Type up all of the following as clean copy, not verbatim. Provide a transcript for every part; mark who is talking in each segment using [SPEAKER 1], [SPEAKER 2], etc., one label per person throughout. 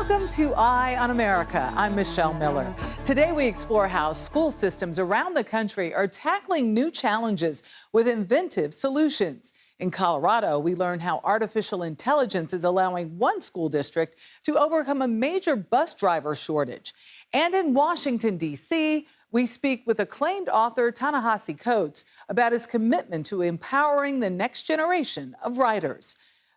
[SPEAKER 1] Welcome to Eye on America. I'm Michelle Miller. Today we explore how school systems around the country are tackling new challenges with inventive solutions. In Colorado, we learn how artificial intelligence is allowing one school district to overcome a major bus driver shortage. And in Washington, D.C., we speak with acclaimed author Ta-Nehisi Coates about his commitment to empowering the next generation of writers.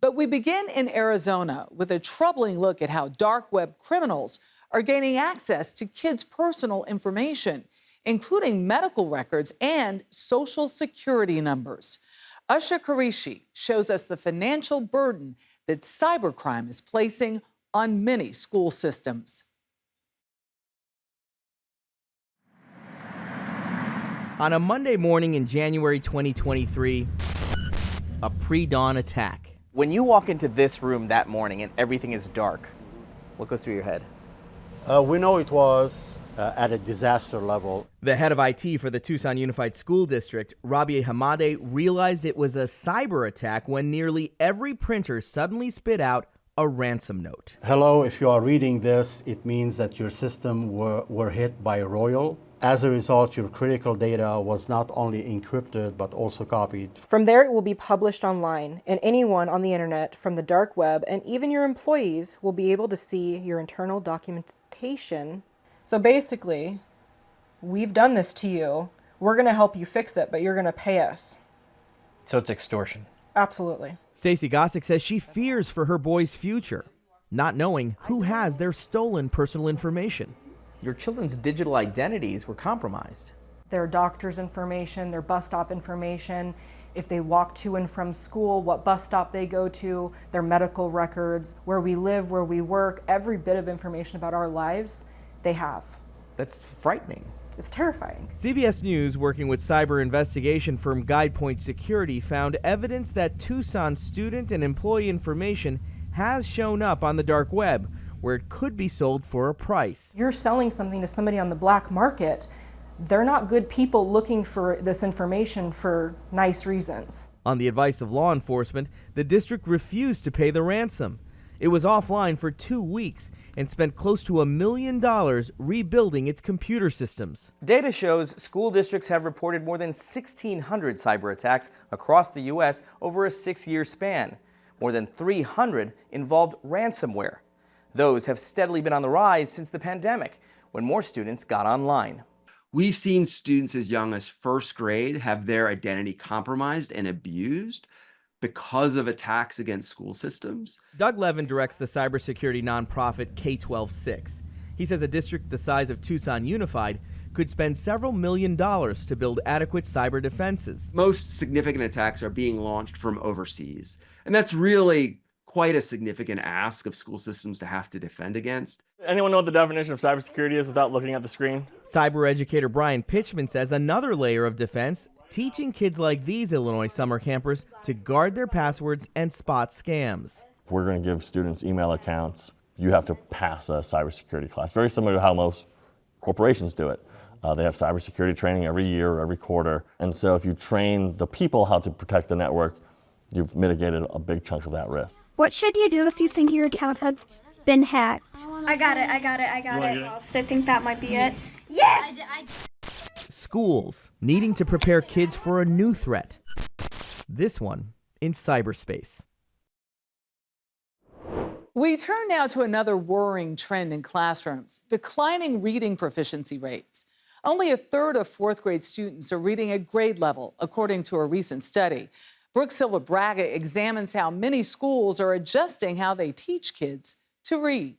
[SPEAKER 1] But we begin in Arizona with a troubling look at how dark web criminals are gaining access to kids' personal information, including medical records and social security numbers. Usha Qureshi shows us the financial burden that cybercrime is placing on many school systems.
[SPEAKER 2] On a Monday morning in January 2023, a pre-dawn attack.
[SPEAKER 3] When you walk into this room that morning and everything is dark, what goes through your head?
[SPEAKER 4] We know it was at a disaster level.
[SPEAKER 2] The head of IT for the Tucson Unified School District, Rabia Hamade, realized it was a cyber attack when nearly every printer suddenly spit out a ransom note.
[SPEAKER 4] Hello, if you are reading this, it means that your system were hit by Royal. As a result, your critical data was not only encrypted, but also copied.
[SPEAKER 5] From there, it will be published online, and anyone on the internet, from the dark web, and even your employees will be able to see your internal documentation. So basically, we've done this to you. We're going to help you fix it, but you're going to pay us.
[SPEAKER 3] So it's extortion.
[SPEAKER 5] Absolutely.
[SPEAKER 2] Stacey Gossick says she fears for her boys' future, not knowing who has their stolen personal information.
[SPEAKER 3] Your children's digital identities were compromised.
[SPEAKER 5] Their doctor's information, their bus stop information, if they walk to and from school, what bus stop they go to, their medical records, where we live, where we work, every bit of information about our lives, they have.
[SPEAKER 3] That's frightening.
[SPEAKER 5] It's terrifying.
[SPEAKER 2] CBS News, working with cyber investigation firm GuidePoint Security, found evidence that Tucson student and employee information has shown up on the dark web, where it could be sold for a price.
[SPEAKER 5] You're selling something to somebody on the black market. They're not good people looking for this information for nice reasons.
[SPEAKER 2] On the advice of law enforcement, the district refused to pay the ransom. It was offline for 2 weeks and spent close to $1 million rebuilding its computer systems.
[SPEAKER 3] Data shows school districts have reported more than 1,600 cyber attacks across the U.S. over a 6-year span. More than 300 involved ransomware. Those have steadily been on the rise since the pandemic, when more students got online.
[SPEAKER 6] We've seen students as young as first grade have their identity compromised and abused because of attacks against school systems.
[SPEAKER 2] Doug Levin directs the cybersecurity nonprofit K-12-6. He says a district the size of Tucson Unified could spend several $1 million to build adequate cyber defenses.
[SPEAKER 6] Most significant attacks are being launched from overseas, and that's really quite a significant ask of school systems to have to defend against.
[SPEAKER 7] Anyone know what the definition of cybersecurity is without looking at the screen?
[SPEAKER 2] Cyber educator Brian Pitchman says another layer of defense, teaching kids like these Illinois summer campers to guard their passwords and spot scams.
[SPEAKER 8] If we're going to give students email accounts, you have to pass a cybersecurity class, very similar to how most corporations do it. They have cybersecurity training every year or every quarter. And so if you train the people how to protect the network, you've mitigated a big chunk of that risk.
[SPEAKER 9] What should you do if you think your account has been hacked?
[SPEAKER 10] I got it. I think that might be it. Yes!
[SPEAKER 2] Schools needing to prepare kids for a new threat. This one in cyberspace.
[SPEAKER 1] We turn now to another worrying trend in classrooms, declining reading proficiency rates. Only a third of fourth grade students are reading at grade level, according to a recent study. Brooke Silva Braga examines how many schools are adjusting how they teach kids to read.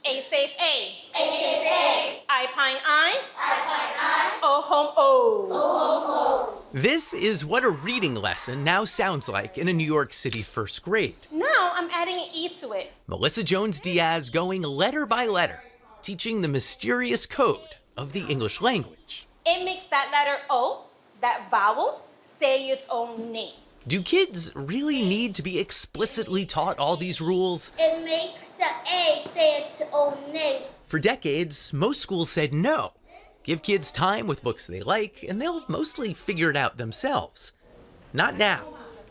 [SPEAKER 11] A safe A. A safe A. I pine I. I pine I. O home O. O home O.
[SPEAKER 12] This is what a reading lesson now sounds like in a New York City first grade.
[SPEAKER 11] Now I'm adding an E to it.
[SPEAKER 12] Melissa Jones-Diaz going letter by letter, teaching the mysterious code of the English language.
[SPEAKER 11] It makes that letter O, that vowel, say its own name.
[SPEAKER 12] Do kids really need to be explicitly taught all these rules?
[SPEAKER 10] It makes the A say its own name.
[SPEAKER 12] For decades, most schools said no. Give kids time with books they like, and they'll mostly figure it out themselves. Not now.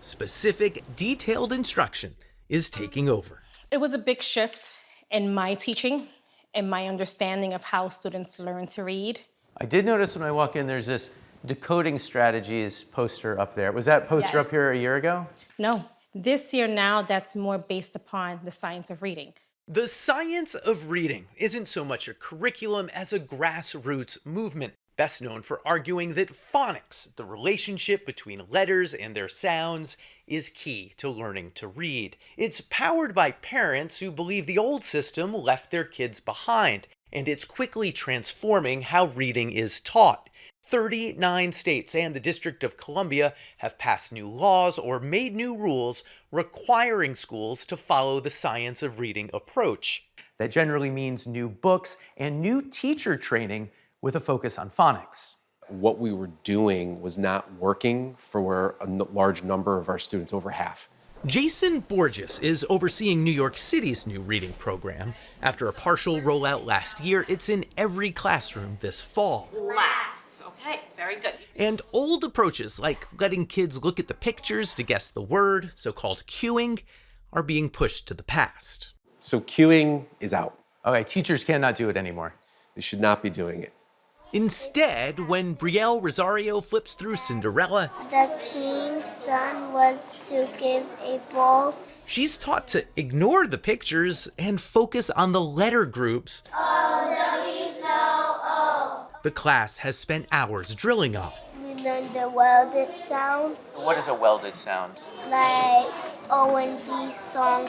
[SPEAKER 12] Specific, detailed instruction is taking over.
[SPEAKER 11] It was a big shift in my teaching and my understanding of how students learn to read.
[SPEAKER 3] I did notice when I walk in, there's this decoding strategies poster up there. Was that poster
[SPEAKER 11] Yes.
[SPEAKER 3] up here a year ago?
[SPEAKER 11] No, this year now that's more based upon the science of reading.
[SPEAKER 12] The science of reading isn't so much a curriculum as a grassroots movement, best known for arguing that phonics, the relationship between letters and their sounds, is key to learning to read. It's powered by parents who believe the old system left their kids behind, and it's quickly transforming how reading is taught. 39 states and the District of Columbia have passed new laws or made new rules requiring schools to follow the science of reading approach. That generally means new books and new teacher training with a focus on phonics.
[SPEAKER 13] What we were doing was not working for a large number of our students, over half.
[SPEAKER 12] Jason Borges is overseeing New York City's new reading program. After a partial rollout last year, it's in every classroom this fall.
[SPEAKER 11] Okay, very good.
[SPEAKER 12] And old approaches like letting kids look at the pictures to guess the word, so-called cueing, are being pushed to the past.
[SPEAKER 13] So cueing is out.
[SPEAKER 3] Okay, teachers cannot do it anymore.
[SPEAKER 13] They should not be doing it.
[SPEAKER 12] Instead, when Brielle Rosario flips through Cinderella,
[SPEAKER 10] The king's son was to give a ball.
[SPEAKER 12] she's taught to ignore the pictures and focus on the letter groups the class has spent hours drilling on.
[SPEAKER 10] We learned the welded sounds,
[SPEAKER 3] What is a welded sound?
[SPEAKER 10] like ONG song.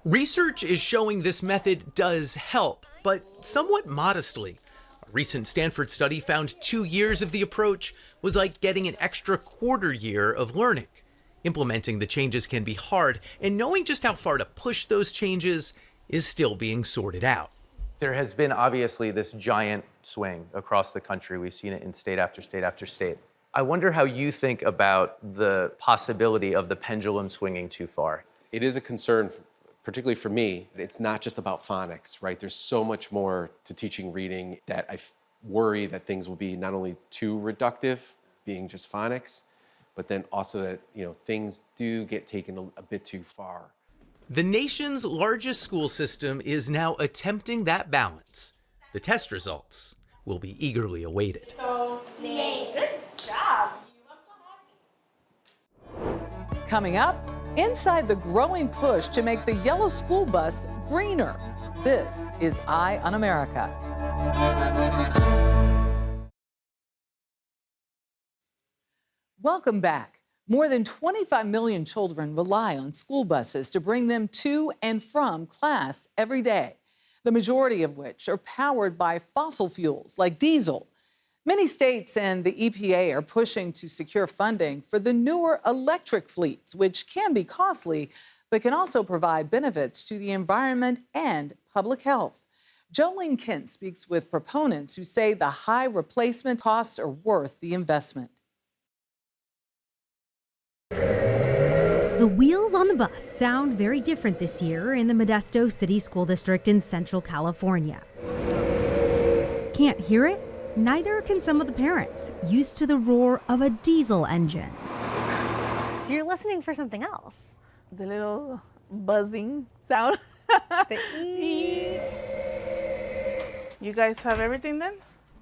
[SPEAKER 12] Research is showing this method does help, but somewhat modestly. A recent Stanford study found 2 years of the approach was like getting an extra quarter year of learning. Implementing the changes can be hard, and knowing just how far to push those changes is still being sorted out.
[SPEAKER 3] There has been obviously this giant swing across the country. We've seen it in state after state after state. I wonder how you think about the possibility of the pendulum swinging too far.
[SPEAKER 13] It is a concern, particularly for me. It's not just about phonics, right? There's so much more to teaching reading that I worry that things will be not only too reductive, being just phonics, but then also that, things do get taken a bit too far.
[SPEAKER 12] The nation's largest school system is now attempting that balance. The test results will be eagerly awaited.
[SPEAKER 11] So, good job.
[SPEAKER 1] Coming up, inside the growing push to make the yellow school bus greener. This is Eye on America. Welcome back. More than 25 million children rely on school buses to bring them to and from class every day, the majority of which are powered by fossil fuels like diesel. Many states and the EPA are pushing to secure funding for the newer electric fleets, which can be costly, but can also provide benefits to the environment and public health. Jolene Kent speaks with proponents who say the high replacement costs are worth the investment.
[SPEAKER 14] The wheels on the bus sound very different this year in the Modesto City School District in Central California. Can't hear it? Neither can some of the parents, used to the roar of a diesel engine.
[SPEAKER 15] So you're listening for something else.
[SPEAKER 16] The little buzzing sound.
[SPEAKER 15] The eek.
[SPEAKER 16] You guys have everything then?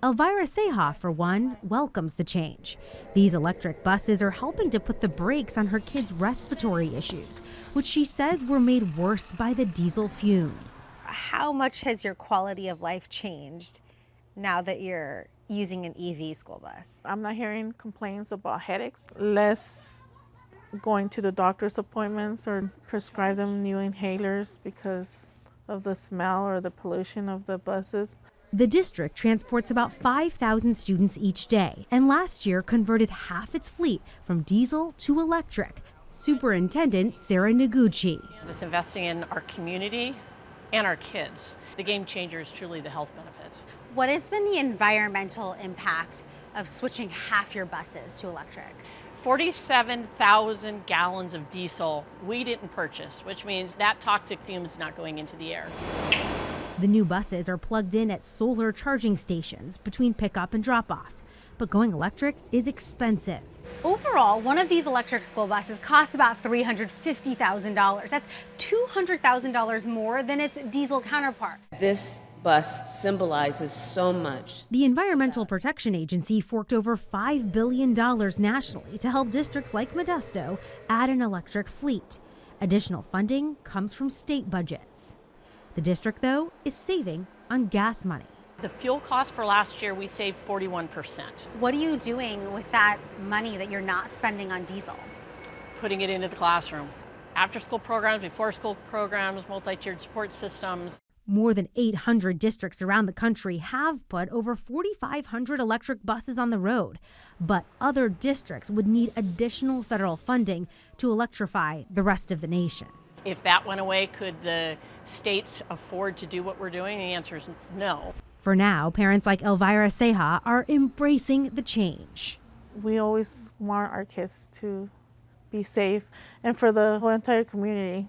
[SPEAKER 14] Elvira Seha, for one, welcomes the change. These electric buses are helping to put the brakes on her kids' respiratory issues, which she says were made worse by the diesel fumes.
[SPEAKER 15] How much has your quality of life changed now that you're using an EV school bus?
[SPEAKER 16] I'm not hearing complaints about headaches, less going to the doctor's appointments or prescribe them new inhalers because of the smell or the pollution of the buses.
[SPEAKER 14] The district transports about 5,000 students each day, and last year converted half its fleet from diesel to electric. Superintendent Sarah Noguchi.
[SPEAKER 17] It's investing in our community and our kids. The game changer is truly the health benefits.
[SPEAKER 15] What has been the environmental impact of switching half your buses to electric?
[SPEAKER 17] 47,000 gallons of diesel we didn't purchase, which means that toxic fume is not going into the air.
[SPEAKER 14] The new buses are plugged in at solar charging stations between pickup and drop-off. but going electric is expensive.
[SPEAKER 15] Overall, one of these electric school buses costs about $350,000. That's $200,000 more than its diesel counterpart.
[SPEAKER 18] This bus symbolizes so much.
[SPEAKER 14] The Environmental Protection Agency forked over $5 billion nationally to help districts like Modesto add an electric fleet. Additional funding comes from state budgets. The district, though, is saving on gas money.
[SPEAKER 17] The fuel cost for last year, we saved 41%.
[SPEAKER 15] What are you doing with that money that you're not spending on diesel?
[SPEAKER 17] Putting it into the classroom. After-school programs, before-school programs, multi-tiered support systems.
[SPEAKER 14] More than 800 districts around the country have put over 4,500 electric buses on the road. But other districts would need additional federal funding to electrify the rest of the nation.
[SPEAKER 17] If that went away, could the states afford to do what we're doing? The answer is no.
[SPEAKER 14] For now, parents like Elvira Ceja are embracing the change.
[SPEAKER 16] We always want our kids to be safe, and for the whole entire community,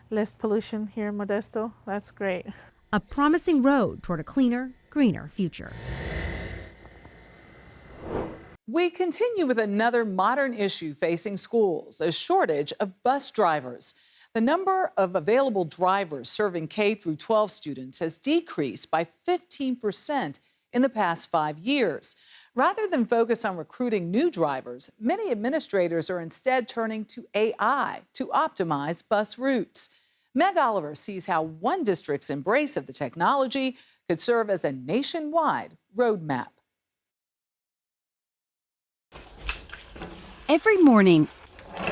[SPEAKER 16] less pollution here in Modesto. That's great.
[SPEAKER 14] A promising road toward a cleaner, greener future.
[SPEAKER 1] We continue with another modern issue facing schools, a shortage of bus drivers. The number of available drivers serving K through 12 students has decreased by 15% in the past 5 years. Rather than focus on recruiting new drivers, many administrators are instead turning to AI to optimize bus routes. Meg Oliver sees how one district's embrace of the technology could serve as a nationwide roadmap.
[SPEAKER 19] Every morning,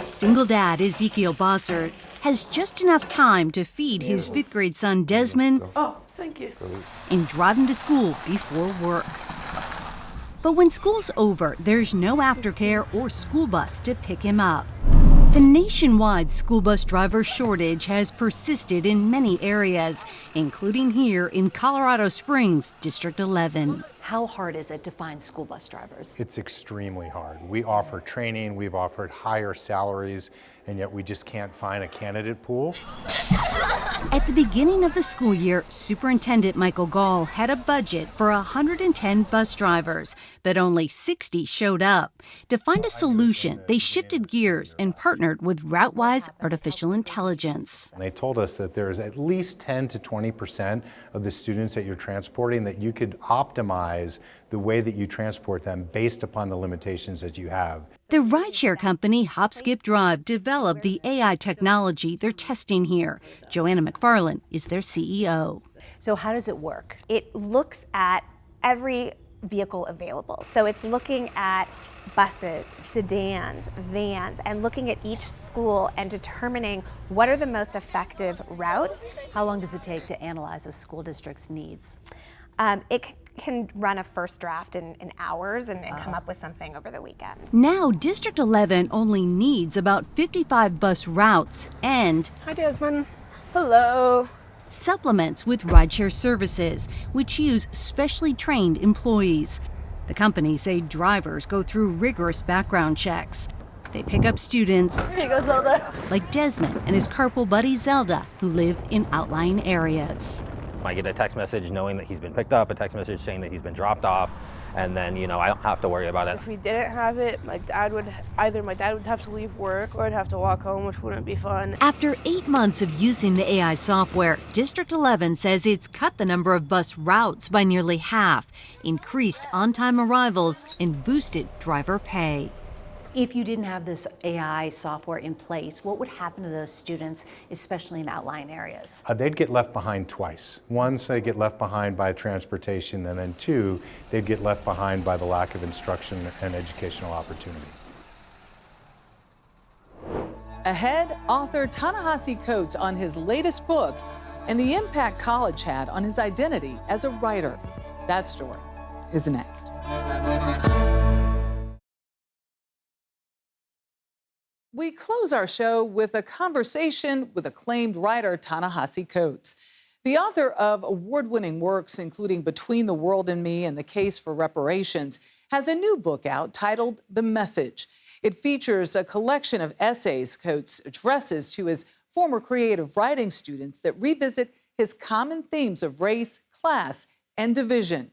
[SPEAKER 19] single dad Ezekiel Bossert has just enough time to feed his 5th grade son Desmond
[SPEAKER 20] Thank you.
[SPEAKER 19] and drive him to school before work. But when school's over, there's no aftercare or school bus to pick him up. The nationwide school bus driver shortage has persisted in many areas, including here in Colorado Springs, District 11.
[SPEAKER 21] How hard is it to find school bus drivers?
[SPEAKER 22] It's extremely hard. We offer training, we've offered higher salaries, and yet we just can't find a candidate pool.
[SPEAKER 19] At the beginning of the school year, Superintendent Michael Gall had a budget for 110 bus drivers, but only 60 showed up. To find a solution, they shifted gears and partnered with RouteWise Artificial Intelligence.
[SPEAKER 22] And they told us that there's at least 10 to 20% of the students that you're transporting that you could optimize the way that you transport them based upon the limitations that you have.
[SPEAKER 19] The rideshare company Hop Skip Drive developed the AI technology they're testing here. Joanna McFarland is their CEO.
[SPEAKER 21] So how does it work?
[SPEAKER 23] It looks at every vehicle available. So it's looking at buses, sedans, vans, and looking at each school and determining what are the most effective routes.
[SPEAKER 21] How long does it take to analyze a school district's needs?
[SPEAKER 23] It can run a first draft in hours and come up with something over the weekend.
[SPEAKER 19] Now, District 11 only needs about 55 bus routes and
[SPEAKER 23] Hi, Desmond. Hello.
[SPEAKER 19] supplements with rideshare services, which use specially trained employees. The company say drivers go through rigorous background checks. They pick up students
[SPEAKER 23] Here you go, Zelda.
[SPEAKER 19] like Desmond and his carpool buddy Zelda, who live in outlying areas.
[SPEAKER 24] I get a text message knowing that he's been picked up, a text message saying that he's been dropped off, and then, I don't have to worry about it.
[SPEAKER 20] If we didn't have it, my dad would have to leave work or I'd have to walk home, which wouldn't be fun.
[SPEAKER 19] After 8 months of using the AI software, District 11 says it's cut the number of bus routes by nearly half, increased on-time arrivals, and boosted driver pay.
[SPEAKER 21] If you didn't have this AI software in place, what would happen to those students, especially in outlying areas?
[SPEAKER 22] They'd get left behind twice. Once, they get left behind by transportation, and then two, they'd get left behind by the lack of instruction and educational opportunity.
[SPEAKER 1] Ahead, author Ta-Nehisi Coates on his latest book and the impact college had on his identity as a writer. That story is next. We close our show with a conversation with acclaimed writer Ta-Nehisi Coates. The author of award-winning works including Between the World and Me and The Case for Reparations has a new book out titled The Message. It features a collection of essays Coates addresses to his former creative writing students that revisit his common themes of race, class, and division.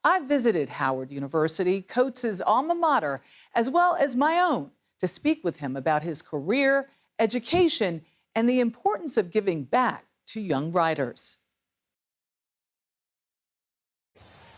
[SPEAKER 1] I visited Howard University, Coates' alma mater, as well as my own, to speak with him about his career, education, and the importance of giving back to young writers.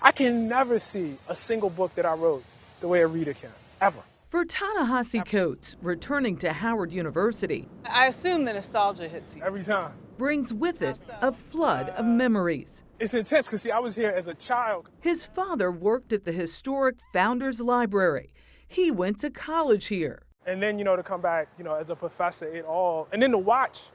[SPEAKER 4] I can never see a single book that I wrote the way a reader can, ever.
[SPEAKER 1] For Ta-Nehisi Coates, returning to Howard University, I assume the nostalgia hits you.
[SPEAKER 4] Every time.
[SPEAKER 1] Brings with it a flood of memories.
[SPEAKER 4] It's intense because, see, I was here as a child.
[SPEAKER 1] His father worked at the historic Founders Library. He went to college here.
[SPEAKER 4] And then, to come back, as a professor, and then to watch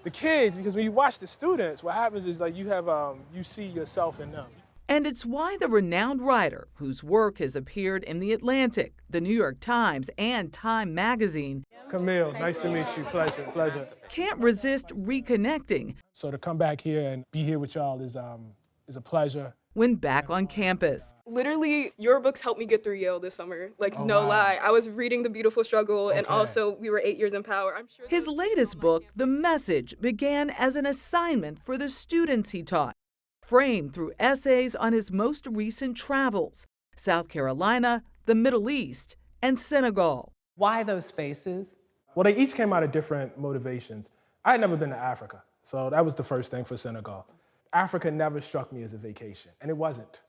[SPEAKER 4] the kids, because when you watch the students, what happens is like you see yourself in them.
[SPEAKER 1] And it's why the renowned writer, whose work has appeared in The Atlantic, The New York Times, and Time magazine,
[SPEAKER 4] Camille, nice to meet you. Pleasure.
[SPEAKER 1] Can't resist reconnecting.
[SPEAKER 4] So to come back here and be here with y'all is a pleasure.
[SPEAKER 1] When back on campus.
[SPEAKER 5] Literally, your books helped me get through Yale this summer. No lie. I was reading The Beautiful Struggle, and also we were 8 years in power. I'm sure
[SPEAKER 1] his latest book, The Message, began as an assignment for the students he taught, framed through essays on his most recent travels, South Carolina, the Middle East, and Senegal. Why those spaces?
[SPEAKER 4] Well, they each came out of different motivations. I had never been to Africa, so that was the first thing for Senegal. Africa never struck me as a vacation, and it wasn't.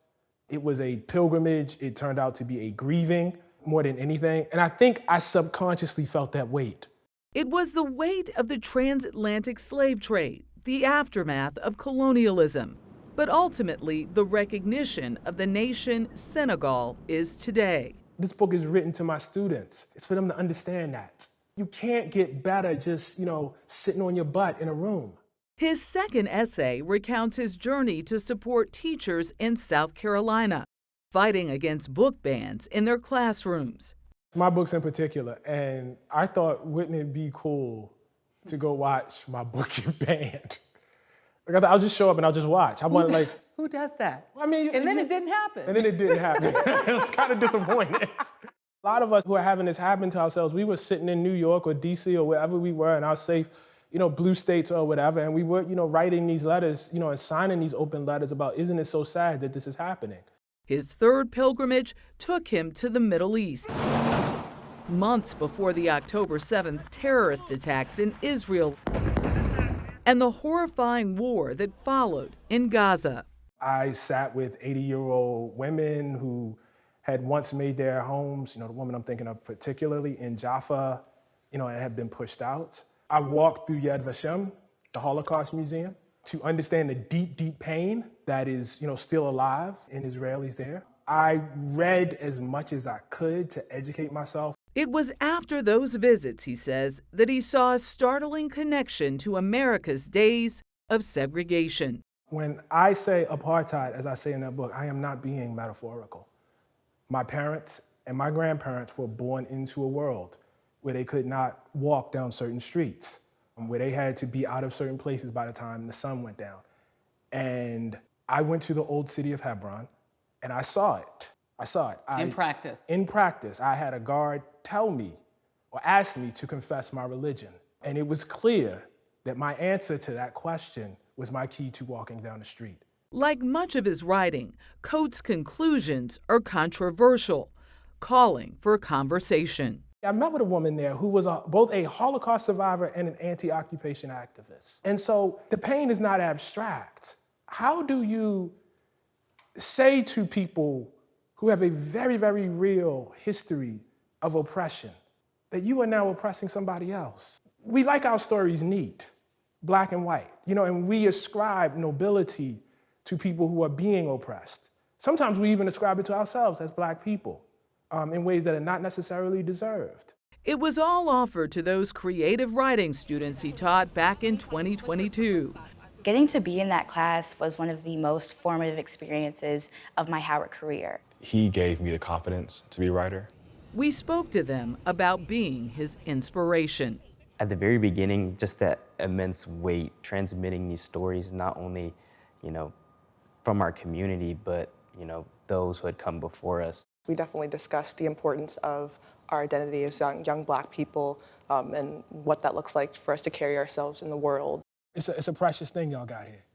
[SPEAKER 4] It was a pilgrimage. It turned out to be a grieving more than anything, and I think I subconsciously felt that weight.
[SPEAKER 1] It was the weight of the transatlantic slave trade, the aftermath of colonialism, but ultimately the recognition of the nation Senegal is today.
[SPEAKER 4] This book is written to my students. It's for them to understand that. You can't get better just, sitting on your butt in a room.
[SPEAKER 1] His second essay recounts his journey to support teachers in South Carolina, fighting against book bans in their classrooms.
[SPEAKER 4] My books in particular, and I thought, wouldn't it be cool to go watch my book get banned? I'll just show up and I'll just watch.
[SPEAKER 1] Who does that?
[SPEAKER 4] I mean,
[SPEAKER 1] and then it didn't happen.
[SPEAKER 4] And then it didn't happen. It was kind of disappointing. A lot of us who are having this happen to ourselves, we were sitting in New York or DC or wherever we were in our safe, blue states or whatever, and we were, writing these letters, and signing these open letters about, isn't it so sad that this is happening?
[SPEAKER 1] His third pilgrimage took him to the Middle East. Months before the October 7th terrorist attacks in Israel and the horrifying war that followed in Gaza.
[SPEAKER 4] I sat with 80-year-old women who had once made their homes, the woman I'm thinking of particularly in Jaffa, and had been pushed out. I walked through Yad Vashem, the Holocaust Museum, to understand the deep, deep pain that is, still alive in Israelis there. I read as much as I could to educate myself.
[SPEAKER 1] It was after those visits, he says, that he saw a startling connection to America's days of segregation.
[SPEAKER 4] When I say apartheid, as I say in that book, I am not being metaphorical. My parents and my grandparents were born into a world where they could not walk down certain streets, where they had to be out of certain places by the time the sun went down. And I went to the old city of Hebron, and I saw it.
[SPEAKER 1] In practice?
[SPEAKER 4] In practice. I had a guard tell me or ask me to confess my religion. And it was clear that my answer to that question was my key to walking down the street.
[SPEAKER 1] Like much of his writing, Coates' conclusions are controversial, calling for conversation.
[SPEAKER 4] I met with a woman there who was both a Holocaust survivor and an anti-occupation activist. And so the pain is not abstract. How do you say to people who have a very, very real history of oppression that you are now oppressing somebody else? We like our stories neat, black and white, and we ascribe nobility to people who are being oppressed. Sometimes we even ascribe it to ourselves as black people. In ways that are not necessarily deserved.
[SPEAKER 1] It was all offered to those creative writing students he taught back in 2022.
[SPEAKER 6] Getting to be in that class was one of the most formative experiences of my Howard career.
[SPEAKER 7] He gave me the confidence to be a writer.
[SPEAKER 1] We spoke to them about being his inspiration.
[SPEAKER 25] At the very beginning, just that immense weight, transmitting these stories, not only, from our community, but, those who had come before us.
[SPEAKER 26] We definitely discussed the importance of our identity as young black people and what that looks like for us to carry ourselves in the world.
[SPEAKER 4] It's a precious thing y'all got here.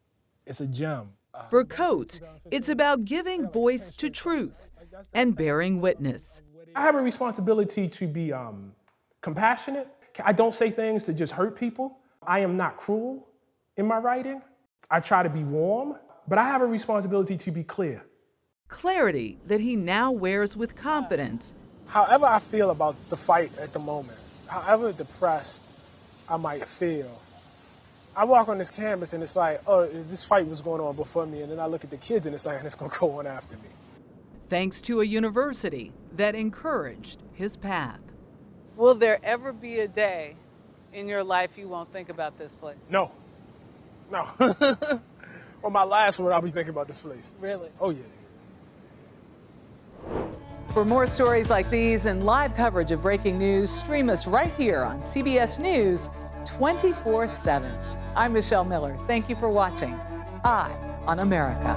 [SPEAKER 4] It's a gem.
[SPEAKER 1] For Coates, it's about giving voice to truth and bearing witness.
[SPEAKER 4] I have a responsibility to be compassionate. I don't say things to just hurt people. I am not cruel in my writing. I try to be warm, but I have a responsibility to be clear.
[SPEAKER 1] Clarity that he now wears with confidence.
[SPEAKER 4] However I feel about the fight at the moment, however depressed I might feel, I walk on this campus and it's like, oh, this fight was going on before me, and then I look at the kids and it's like, and it's gonna go on after me.
[SPEAKER 1] Thanks to a university that encouraged his path. Will there ever be a day in your life you won't think about this place?
[SPEAKER 4] No. On my last one, I'll be thinking about this place.
[SPEAKER 1] Really?
[SPEAKER 4] Oh, yeah.
[SPEAKER 1] For more stories like these and live coverage of breaking news, stream us right here on CBS News 24/7. I'm Michelle Miller. Thank you for watching Eye on America.